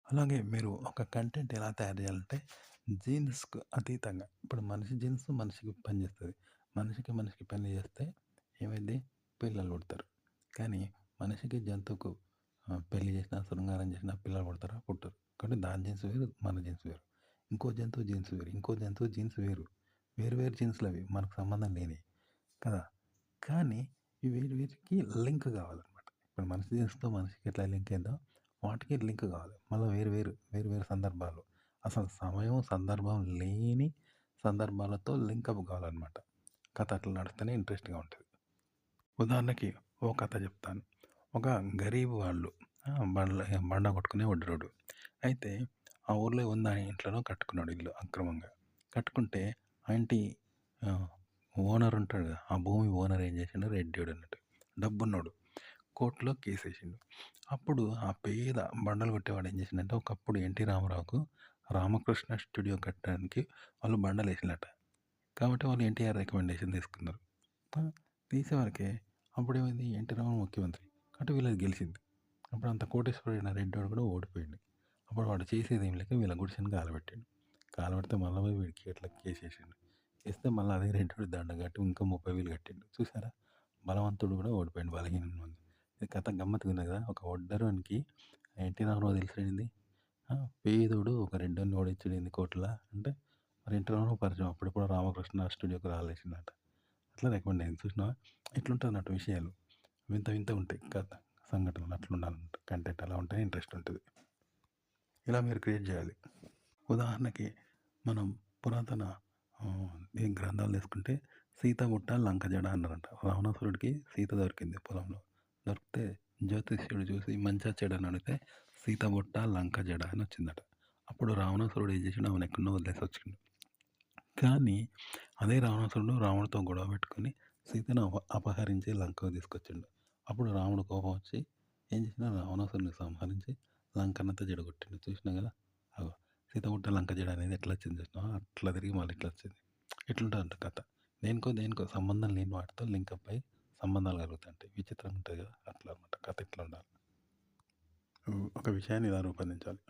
అలాగే మీరు ఒక కంటెంట్ ఎలా తయారు చేయాలంటే, జీన్స్‌కు అతీతంగా ఇప్పుడు మనిషి జీన్స్ మనిషికి పనిచేస్తది. మనిషికి పెళ్లి చేస్తే ఏమైద్ది? పిల్లలు పుడతారు. కానీ మనిషికి, జంతువుకు పెళ్లి చేసినా, శృంగారం చేసినా పిల్లలు పుడతారా? పుట్టరు. కాబట్టి దాని జీన్స్ వేరు, మన జీన్స్ వేరు. ఇంకో జంతువు జీన్స్ వేరు, ఇంకో జంతువు జీన్స్ వేరు. వేరు వేరు జీన్స్‌లవి మనకు సంబంధం లేనియి కదా! కానీ ఈ వీటి వీటికి లింక్ కావాలనమాట. ఇప్పుడు మనిషి జీన్స్‌తో మనిషికి ఎట్లా లింక్ అయిందో వాటికి లింక్ కావాలి. మళ్ళా వేరు వేరు సందర్భాలు. అసలు సమయం, సందర్భం లేని సందర్భాలతో లింకప్ కావాలనమాట. కథ అట్లా నడిస్తేనే ఇంట్రెస్ట్‌గా ఉంటది. ఉదాహరణకి ఓ కథ చెప్తాను. ఒక గరీబ్ వాళ్ళు బండ కొట్టుకునే వడ్డిరోడు. అయితే ఆ ఊర్లో ఉన్న ఇంట్లోనో కట్టుకున్నాడు ఇల్లు అక్రమంగా. కట్టుకుంటే ఆ ఇంటి ఆహ్, ఓనర్ ఉంటాడు కదా! ఆ భూమి ఓనర్ ఏం చేసిండు రెడ్డోడు అన్నట్టు. డబ్బున్నోడు. కోర్ట్‌లో కేసేసిండు. అప్పుడు ఆ పేద బండలు కొట్టేవాడు ఏం చేసిండంటే ఒకప్పుడు 'ఎన్టీ రామారావుకు' 'రామకృష్ణ స్టూడియో' కట్టడానికి వాళ్ళు బండలేసిల్లట. కాబట్టి వాళ్ళు ఎన్టీఆర్ రికమెండేషన్ తీసుకున్నారు. ఆ! తీసేవరకే అప్పుడేమైంది 'ఎన్టీ రామారావు' ముఖ్యమంత్రి. కాబట్టి వీళ్ళది గెలిసింది. అప్పుడు అంత కోటేశ్వరుడైన రెడ్డోడు కూడా ఓడిపోయిండు. అప్పుడు వాడు చేసేదేం లేక వీళ్ళ గుడిసెను కాలబెట్టిండు. కాలబెడితే మళ్ళా పోయి వీడికి ఇట్లా కేసేసిండు. ఏస్తే మళ్ళా అదే రెడ్డోడు దండ కట్టి ఇంకా 30,000 కట్టిండు. చూసారా? బలవంతుడు కూడా ఓడిపోయిండు బలహీనుని ముందు. ఇది కథ గమ్మత్తుగున్నది కదా! ఒక ఒడ్డరోనికి 'ఎన్టీ రామారావు' తెలుసుడేంది? ఆ! పేదోడు ఒక రెడ్డోన్ని ఓడించుడేంది కోర్ట్‌ల అంటే మరి 'ఎన్టీ రామారావు' పరిచయం. అప్పుడెప్పుడో 'రామకృష్ణ స్టూడియో'కి రాలేసిండట. అట్లా రికమెండ్ అయింది చూసినావా? ఇట్లుంటదన్నట్టు విషయాలు. వింత వింతగుంటాయి కథ, సంఘటనలు అట్లుండాలన్నమాట. కంటెంట్ అలా ఉంటేనే ఇంట్రెస్ట్ ఉంటది. ఇలా మీరు క్రియేట్ జేయాలి. ఉదాహరణకి మనం పురాతన ఈ గ్రంథాలు తీసుకుంటే 'సీత బుట్ట లంక జడ' అన్నారంట. రావణాసురుడికి సీత దొరికింది పొలంలో. దొరికితే జ్యోతిష్యుడు చూసి మంచా చెడా అని అడిగితే 'సీత బుట్ట లంక జడ' అని వచ్చిందట. అప్పుడు రావణాసురుడు ఏం చేసిండు ఆమెను ఎక్కడనో వదిలేసి వచ్చిండు. కానీ అదే రావణాసురుడు రాముడితో గొడవ పెట్టుకొని సీతను అపహరించి లంకకు తీసుకొచ్చిండు. అప్పుడు రాముడు కోపం వచ్చి ఏం చేసిండు రావణాసురుడిని సంహరించి లంకనంతా చెడగొట్టిండు. చూసినావు కదా! అగో సీతముట్ట లంక జడ అనేది ఎట్లా వచ్చింది చూసినావా? అట్లా తిరిగి మళ్ళీ ఇట్లా వచ్చింది. ఇట్లుంటదంట కథ. దేనికో సంబంధం లేని వాటితో లింకప్ అయ్యి సంబంధాలు కలుగుతాయంటాయి. విచిత్రంగా ఉంటది కదా! అట్లా అన్నమాట. కథ ఇట్లా ఉండాలి. ఒక విషయాన్ని ఇలా రూపొందించాలి.